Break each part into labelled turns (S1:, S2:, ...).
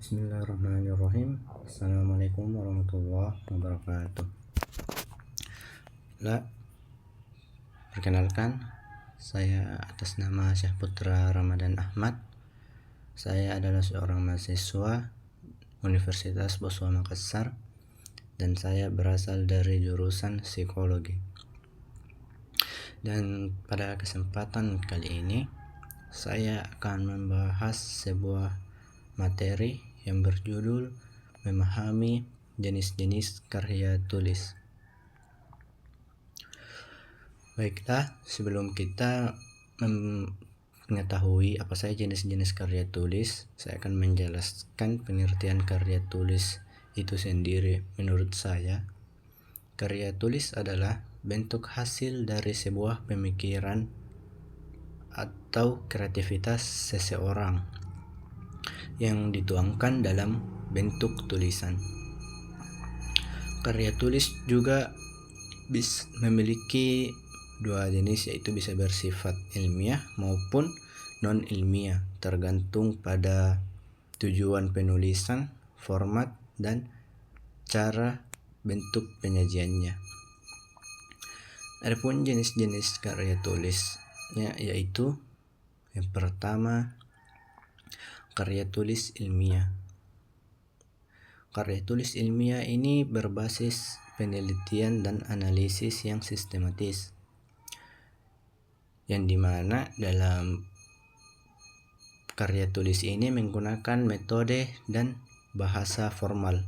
S1: Bismillahirrahmanirrahim. Assalamualaikum warahmatullahi wabarakatuh. Perkenalkan, saya atas nama Syahputra Ramadan Ahmad. Saya adalah seorang mahasiswa Universitas Boswa Makassar dan saya berasal dari jurusan psikologi. Dan pada kesempatan kali ini saya akan membahas sebuah materi yang berjudul memahami jenis-jenis karya tulis. Baiklah, sebelum kita mengetahui apa saja jenis-jenis karya tulis, saya akan menjelaskan pengertian karya tulis itu sendiri. Menurut saya, karya tulis adalah bentuk hasil dari sebuah pemikiran atau kreativitas seseorang yang dituangkan dalam bentuk tulisan. Karya tulis juga memiliki dua jenis, yaitu bisa bersifat ilmiah maupun non-ilmiah, tergantung pada tujuan penulisan, format, dan cara bentuk penyajiannya. Adapun jenis-jenis karya tulisnya yaitu yang pertama, karya tulis ilmiah. Karya tulis ilmiah ini berbasis penelitian dan analisis yang sistematis, yang dimana dalam karya tulis ini menggunakan metode dan bahasa formal.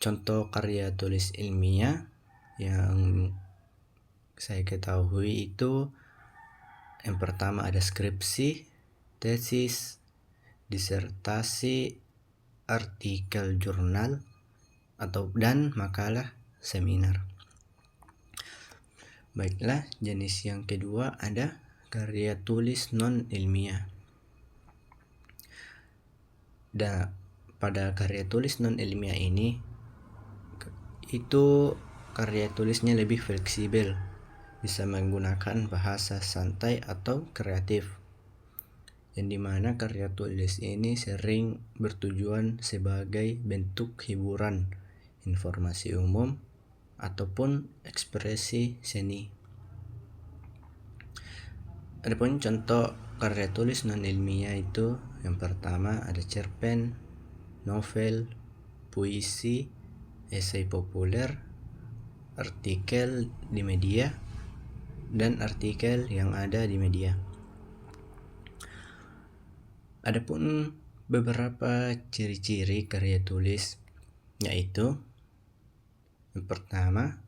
S1: Contoh karya tulis ilmiah yang saya ketahui itu yang pertama ada skripsi, tesis, disertasi, artikel jurnal, dan makalah seminar. Baiklah, jenis yang kedua ada karya tulis non-ilmiah. Pada karya tulis non-ilmiah ini, itu karya tulisnya lebih fleksibel, bisa menggunakan bahasa santai atau kreatif, yang dimana karya tulis ini sering bertujuan sebagai bentuk hiburan, informasi umum, ataupun ekspresi seni. Adapun contoh karya tulis non-ilmiah itu yang pertama ada cerpen, novel, puisi, esai populer, artikel di media, dan artikel yang ada di media. Adapun beberapa ciri-ciri karya tulis yaitu yang pertama,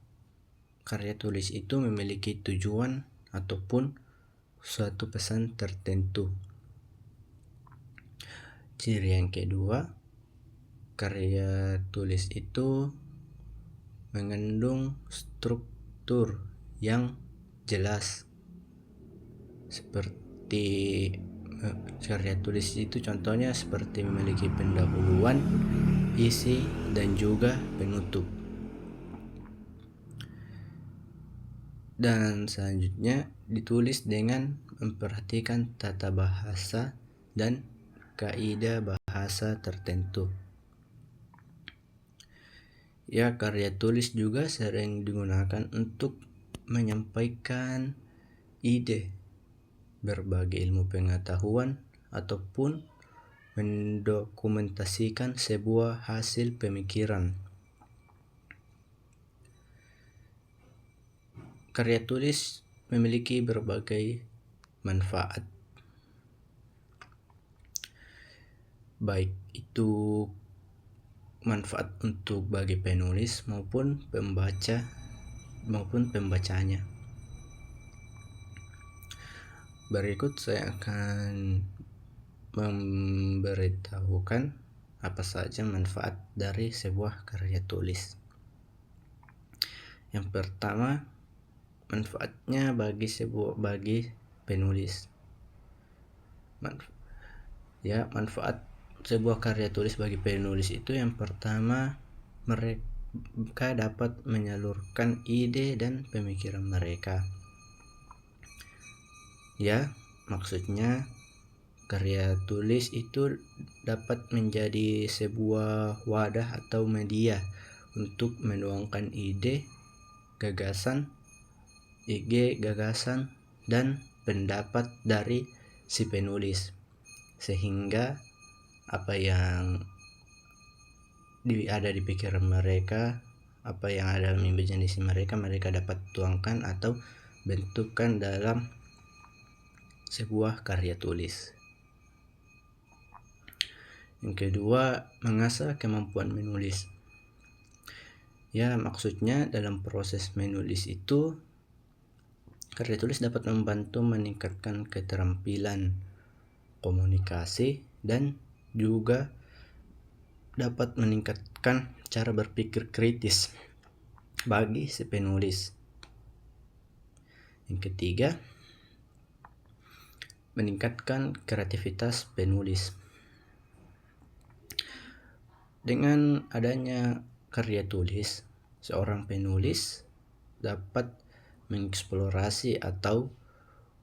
S1: karya tulis itu memiliki tujuan ataupun suatu pesan tertentu. Ciri yang kedua, karya tulis itu mengandung struktur yang jelas. Seperti karya tulis itu contohnya seperti memiliki pendahuluan, isi, dan juga penutup. Dan selanjutnya ditulis dengan memperhatikan tata bahasa dan kaidah bahasa tertentu. Ya, karya tulis juga sering digunakan untuk menyampaikan ide, berbagai ilmu pengetahuan, ataupun mendokumentasikan sebuah hasil pemikiran. Karya tulis memiliki berbagai manfaat, baik itu manfaat untuk bagi penulis maupun pembaca maupun pembacanya. Berikut saya akan memberitahukan apa saja manfaat dari sebuah karya tulis. Yang pertama, manfaatnya bagi penulis. Manfaat sebuah karya tulis bagi penulis itu yang pertama, mereka dapat menyalurkan ide dan pemikiran mereka. Ya, maksudnya karya tulis itu dapat menjadi sebuah wadah atau media untuk menuangkan ide, gagasan, dan pendapat dari si penulis, sehingga apa yang ada di pikiran mereka, apa yang ada dalam imajinasi mereka dapat tuangkan atau bentukkan dalam sebuah karya tulis. Yang kedua, mengasah kemampuan menulis. Ya, maksudnya dalam proses menulis itu karya tulis dapat membantu meningkatkan keterampilan komunikasi dan juga dapat meningkatkan cara berpikir kritis bagi si penulis. Yang ketiga, meningkatkan kreativitas penulis. Dengan adanya karya tulis, seorang penulis dapat mengeksplorasi atau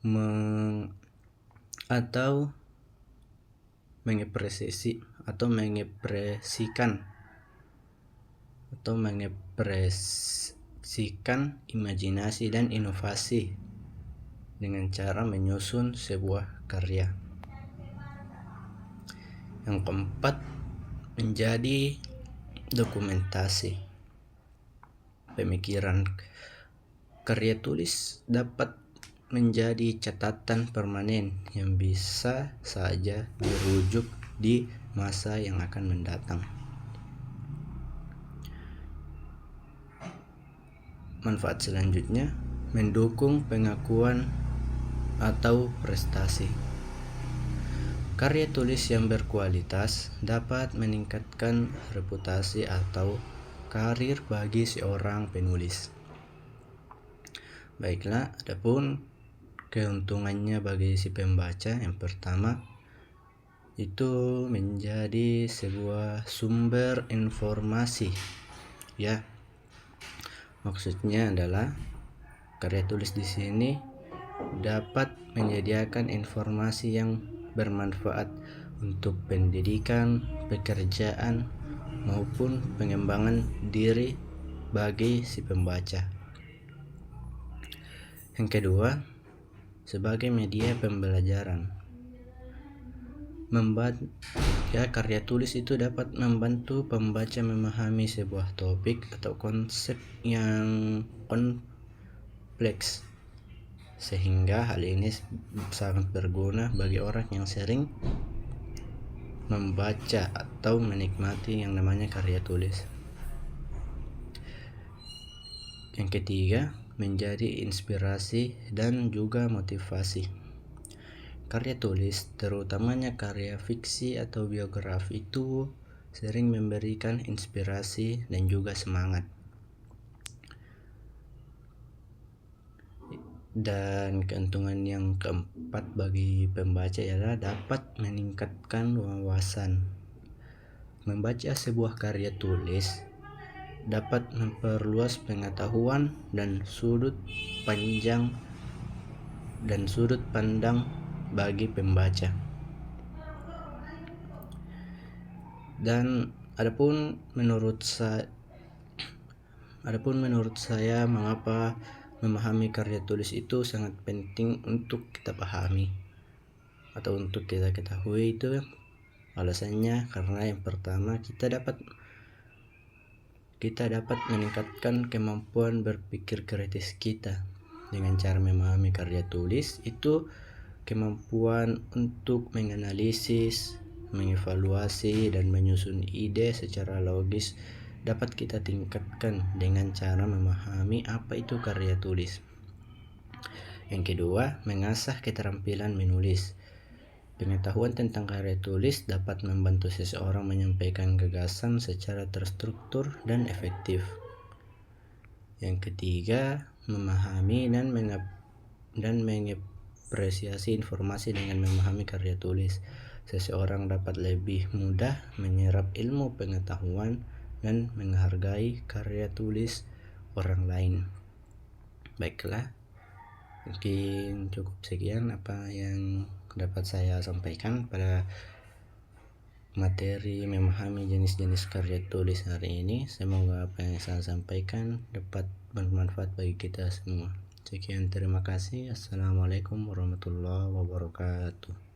S1: mengekspresikan imajinasi dan inovasi dengan cara menyusun sebuah karya. Yang keempat, menjadi dokumentasi pemikiran. Karya tulis dapat menjadi catatan permanen yang bisa saja dirujuk di masa yang akan mendatang. Manfaat selanjutnya, mendukung pengakuan atau prestasi. Karya tulis yang berkualitas dapat meningkatkan reputasi atau karir bagi seorang penulis. Baiklah, adapun keuntungannya bagi si pembaca, yang pertama itu menjadi sebuah sumber informasi. Ya, maksudnya adalah karya tulis di sini dapat menyediakan informasi yang bermanfaat untuk pendidikan, pekerjaan, maupun pengembangan diri bagi si pembaca. Yang kedua, sebagai media pembelajaran. Karya tulis itu dapat membantu pembaca memahami sebuah topik atau konsep yang kompleks, sehingga hal ini sangat berguna bagi orang yang sering membaca atau menikmati yang namanya karya tulis. Yang ketiga, menjadi inspirasi dan juga motivasi. Karya tulis, terutamanya karya fiksi atau biografi, itu sering memberikan inspirasi dan juga semangat. Dan keuntungan yang keempat bagi pembaca adalah dapat meningkatkan wawasan. Membaca sebuah karya tulis dapat memperluas pengetahuan dan sudut pandang bagi pembaca. Dan adapun menurut saya mengapa memahami karya tulis itu sangat penting untuk kita pahami atau untuk kita ketahui, itu alasannya karena yang pertama, kita dapat meningkatkan kemampuan berpikir kritis kita. Dengan cara memahami karya tulis itu, kemampuan untuk menganalisis, mengevaluasi, dan menyusun ide secara logis dapat kita tingkatkan dengan cara memahami apa itu karya tulis. Yang kedua, mengasah keterampilan menulis. Pengetahuan tentang karya tulis dapat membantu seseorang menyampaikan gagasan secara terstruktur dan efektif. Yang ketiga, memahami dan mengapresiasi informasi. Dengan memahami karya tulis, seseorang dapat lebih mudah menyerap ilmu pengetahuan dan menghargai karya tulis orang lain. Baiklah, mungkin cukup sekian apa yang dapat saya sampaikan pada materi memahami jenis-jenis karya tulis hari ini. Semoga apa yang saya sampaikan dapat bermanfaat bagi kita semua. Sekian, terima kasih. Assalamualaikum warahmatullahi wabarakatuh.